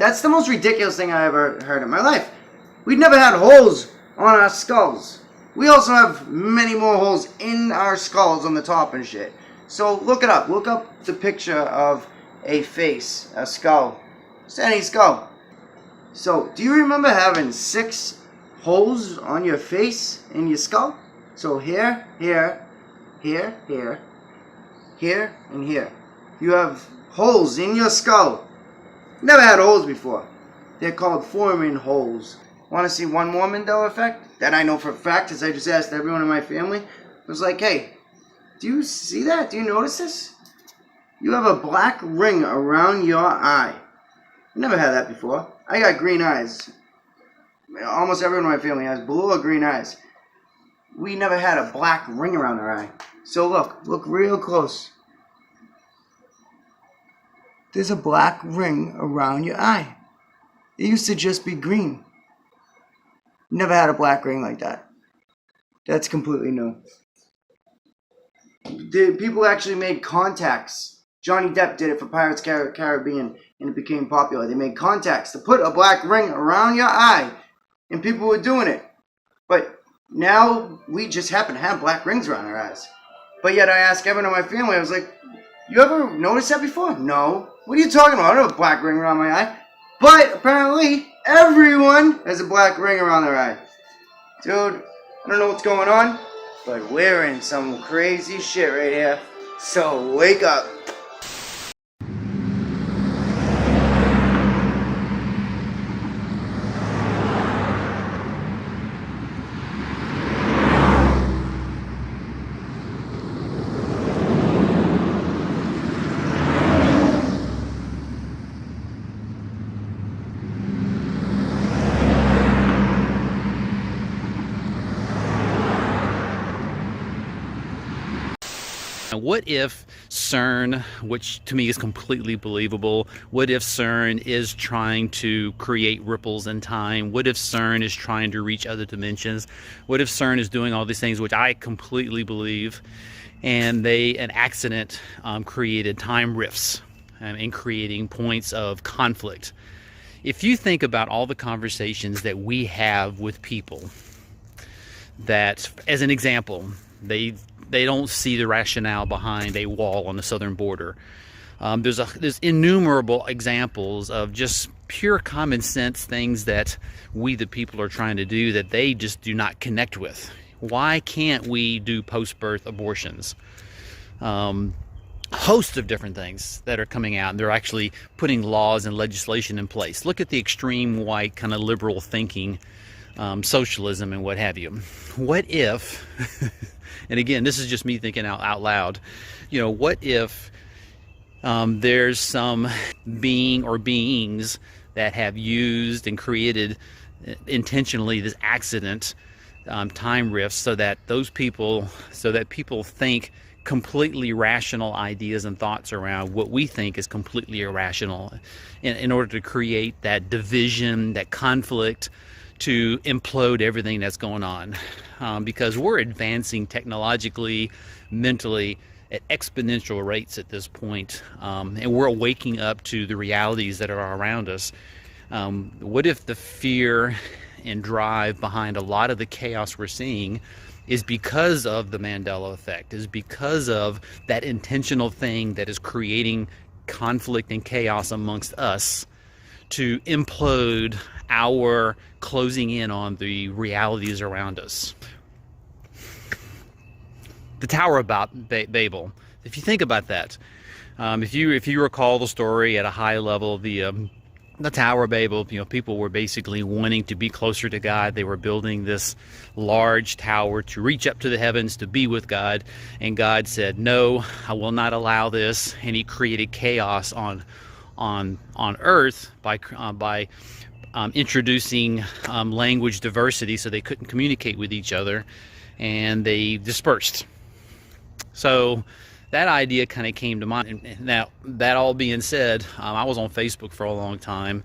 That's the most ridiculous thing I ever heard in my life. We've never had holes on our skulls. We also have many more holes in our skulls on the top and shit. So look it up. Look up the picture of a face, a skull. Just any skull. So, do you remember having 6 holes on your face in your skull? So here, here, here, here, here, and here. You have holes in your skull. Never had holes before. They're called forming holes. Want to see one more Mandela effect? That I know for a fact, as I just asked everyone in my family. It was like, hey, do you see that? Do you notice this? You have a black ring around your eye. Never had that before. I got green eyes. Almost everyone in my family has blue or green eyes. We never had a black ring around our eye. So look real close. There's a black ring around your eye. It used to just be green. Never had a black ring like that. That's completely new. People actually made contacts. Johnny Depp did it for Pirates Caribbean, and it became popular. They made contacts to put a black ring around your eye, and people were doing it. But now we just happen to have black rings around our eyes. But yet I asked everyone in my family, I was like, you ever noticed that before? No. What are you talking about? I don't have a black ring around my eye. But apparently everyone has a black ring around their eye. Dude, I don't know what's going on, but we're in some crazy shit right here. So wake up. What if CERN, which to me is completely believable, what if CERN is trying to create ripples in time? What if CERN is trying to reach other dimensions? What if CERN is doing all these things, which I completely believe, and an accident created time rifts and creating points of conflict? If you think about all the conversations that we have with people that, as an example, they don't see the rationale behind a wall on the southern border. There's innumerable examples of just pure common sense things that we the people are trying to do that they just do not connect with. Why can't we do post-birth abortions? Host of different things that are coming out, and they're actually putting laws and legislation in place. Look at the extreme white kind of liberal thinking, socialism and what have you. What if and again, this is just me thinking out loud, what if there's some being or beings that have used and created intentionally this accident, time rifts, so that people think completely rational ideas and thoughts around what we think is completely irrational, in order to create that division, that conflict, to implode everything that's going on, because we're advancing technologically, mentally at exponential rates at this point, and we're waking up to the realities that are around us. What if the fear and drive behind a lot of the chaos we're seeing is because of the Mandela effect, is because of that intentional thing that is creating conflict and chaos amongst us to implode our closing in on the realities around us? The Tower of Babel. If you think about that, if you recall the story at a high level, the Tower of Babel, people were basically wanting to be closer to God. They were building this large tower to reach up to the heavens, to be with God, and God said, "No, I will not allow this." And He created chaos on Earth by introducing language diversity, so they couldn't communicate with each other, and they dispersed. So that idea kind of came to mind. And now, that all being said, I was on Facebook for a long time,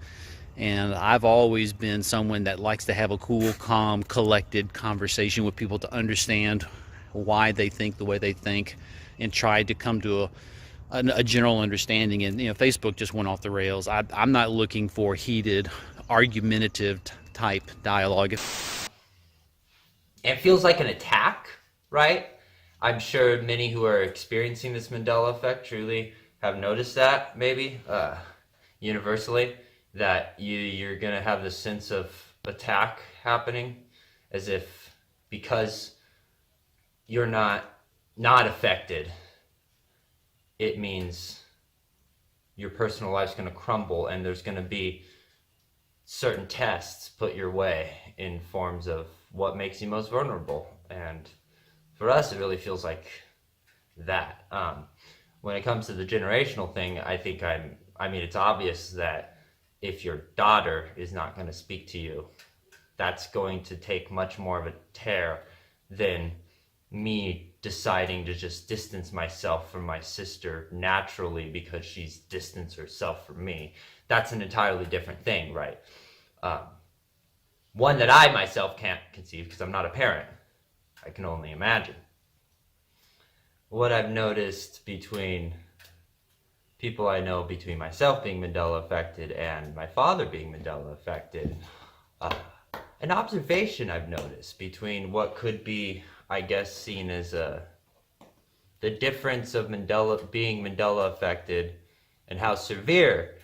and I've always been someone that likes to have a cool, calm, collected conversation with people to understand why they think the way they think, and try to come to a general understanding. And Facebook just went off the rails. I'm not looking for heated, argumentative type dialogue. It feels like an attack, right? I'm sure many who are experiencing this Mandela effect truly have noticed that, maybe universally, that you're gonna have this sense of attack happening, as if because you're not affected, it means your personal life's gonna crumble, and there's gonna be certain tests put your way in forms of what makes you most vulnerable. And for us, it really feels like that. When it comes to the generational thing, I think it's obvious that if your daughter is not going to speak to you, that's going to take much more of a tear than me deciding to just distance myself from my sister naturally because she's distanced herself from me. That's an entirely different thing, right? One that I myself can't conceive because I'm not a parent. I can only imagine. What I've noticed between people I know, between myself being Mandela affected and my father being Mandela affected, an observation I've noticed between what could be, I guess, seen as the difference of being Mandela affected and how severe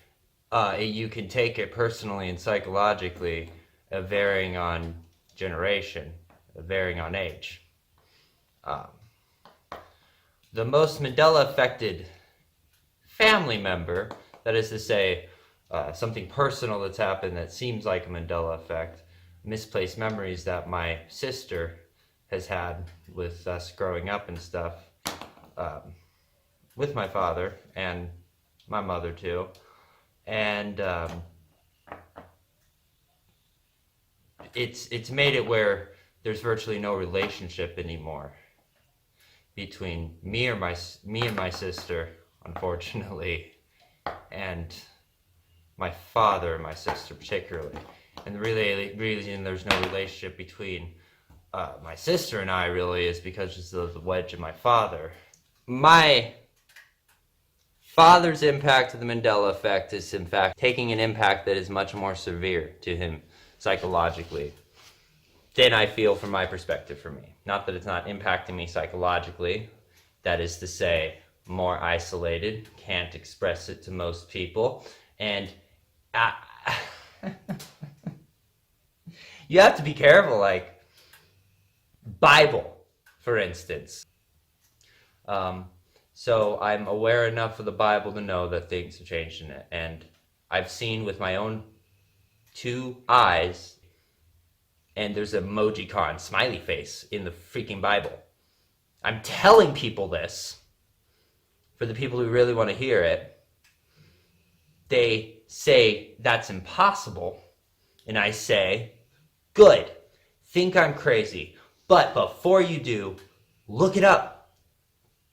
you can take it personally and psychologically, varying on generation, varying on age. The most Mandela affected family member, that is to say, something personal that's happened that seems like a Mandela effect, misplaced memories that my sister has had with us growing up and stuff, with my father and my mother too. And it's made it where there's virtually no relationship anymore between me and my sister, unfortunately, and my father and my sister particularly. And the reason there's no relationship between my sister and I really is because of the wedge of my father. My father's impact of the Mandela effect is, in fact, taking an impact that is much more severe to him psychologically than I feel from my perspective for me. Not that it's not impacting me psychologically, that is to say, more isolated, can't express it to most people, and you have to be careful, like Bible, for instance. So I'm aware enough of the Bible to know that things have changed in it, and I've seen with my own two eyes, and there's an emoji-con, smiley face, in the freaking Bible. I'm telling people this, for the people who really want to hear it. They say, that's impossible. And I say, good, think I'm crazy. But before you do, look it up.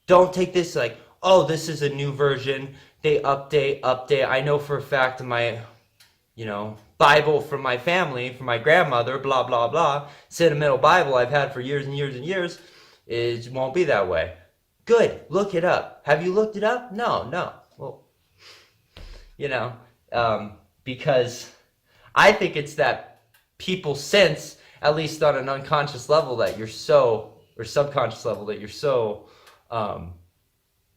Don't take this like, oh, this is a new version. They update. I know for a fact in my, Bible from my family, from my grandmother, blah, blah, blah, sentimental Bible I've had for years and years and years, it won't be that way. Good, look it up. Have you looked it up? No. Well, because I think it's that people sense, at least on an unconscious level, that you're so, or subconscious level, that you're so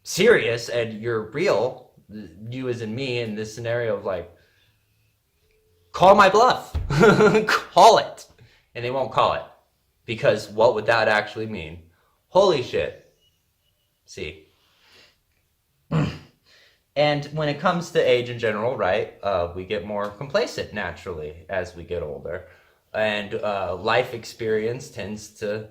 serious and you're real, you as in me, in this scenario of like, call my bluff. Call it. And they won't call it. Because what would that actually mean? Holy shit. See. And when it comes to age in general, right, we get more complacent naturally as we get older. And life experience tends to,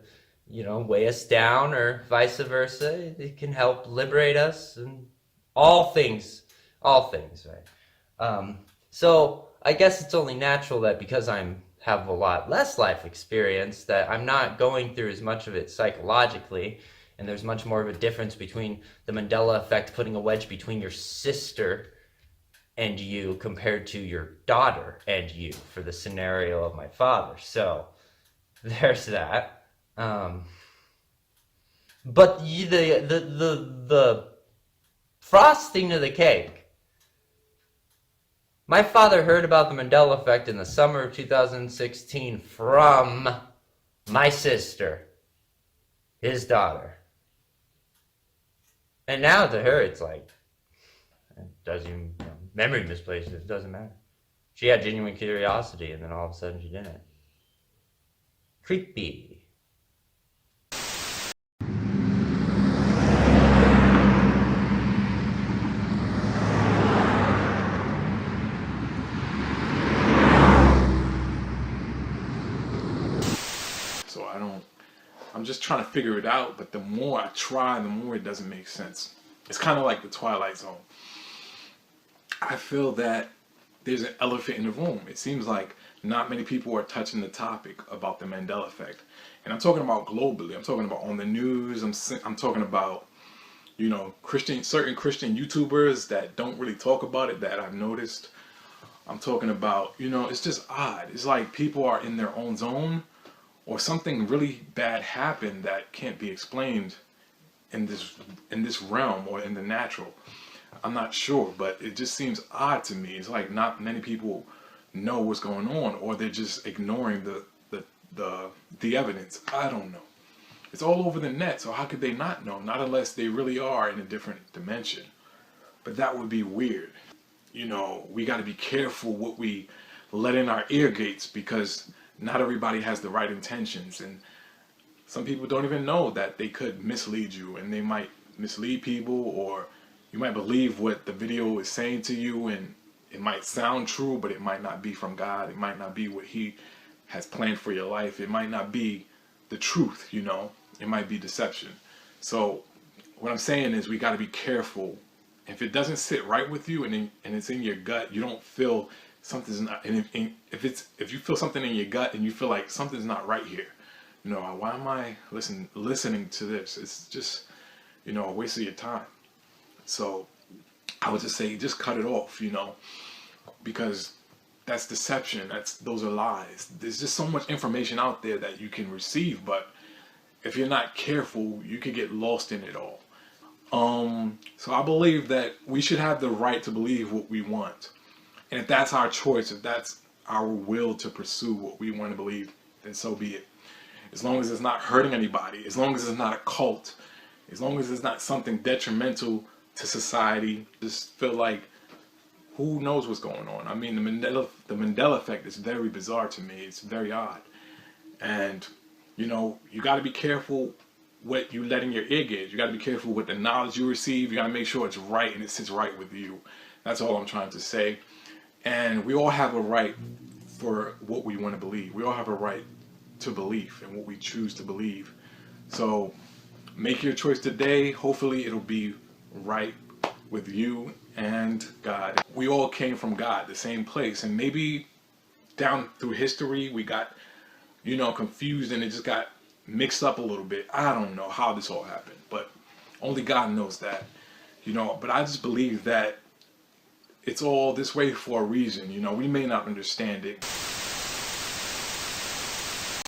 weigh us down, or vice versa. It can help liberate us, and all things, right? So I guess it's only natural that because I have a lot less life experience, that I'm not going through as much of it psychologically, and there's much more of a difference between the Mandela effect putting a wedge between your sister and you compared to your daughter and you for the scenario of my father. So there's that. But the frosting to the cake. My father heard about the Mandela effect in the summer of 2016 from my sister, his daughter. And now to her, it's like, it doesn't even, memory misplaces, it doesn't matter. She had genuine curiosity, and then all of a sudden she didn't. Creepy. So I'm just trying to figure it out, but the more I try, the more it doesn't make sense. It's kind of like the Twilight Zone. I feel that there's an elephant in the room. It seems like not many people are touching the topic about the Mandela effect. And I'm talking about globally. I'm talking about on the news. I'm talking about, you know, certain Christian YouTubers that don't really talk about it that I've noticed. I'm talking about, you know, it's just odd. It's like people are in their own zone, or something really bad happened that can't be explained in this realm or in the natural. I'm not sure, but it just seems odd to me. It's like not many people know what's going on, or they're just ignoring the evidence. I don't know. It's all over the net, so how could they not know? Not unless they really are in a different dimension. But that would be weird. You know, we got to be careful what we let in our ear gates, because not everybody has the right intentions, and some people don't even know that they could mislead you, and they might mislead people, or you might believe what the video is saying to you, and it might sound true, but it might not be from God. It might not be what He has planned for your life. It might not be the truth, you know. It might be deception. So what I'm saying is we got to be careful. If it doesn't sit right with you, and it's in your gut, you don't feel something's not, and if you feel something in your gut and you feel like something's not right here, you know, why am I listening to this? It's just, you know, a waste of your time. So I would just say, just cut it off, you know, because that's deception. Those are lies. There's just so much information out there that you can receive, but if you're not careful, you could get lost in it all. So I believe that we should have the right to believe what we want. And if that's our choice, if that's our will to pursue what we want to believe, then so be it. As long as it's not hurting anybody, as long as it's not a cult, as long as it's not something detrimental to society, just feel like, who knows what's going on? I mean, the Mandela effect is very bizarre to me. It's very odd. And, you know, you got to be careful what you let in your ear gates. You got to be careful with the knowledge you receive. You got to make sure it's right and it sits right with you. That's all I'm trying to say. And we all have a right for what we want to believe. We all have a right to belief and what we choose to believe. So make your choice today. Hopefully it'll be right with you and God. We all came from God, the same place. And maybe down through history we got, you know, confused, and it just got mixed up a little bit. I don't know how this all happened, but only God knows that, you know. But I just believe that it's all this way for a reason. You know, we may not understand it.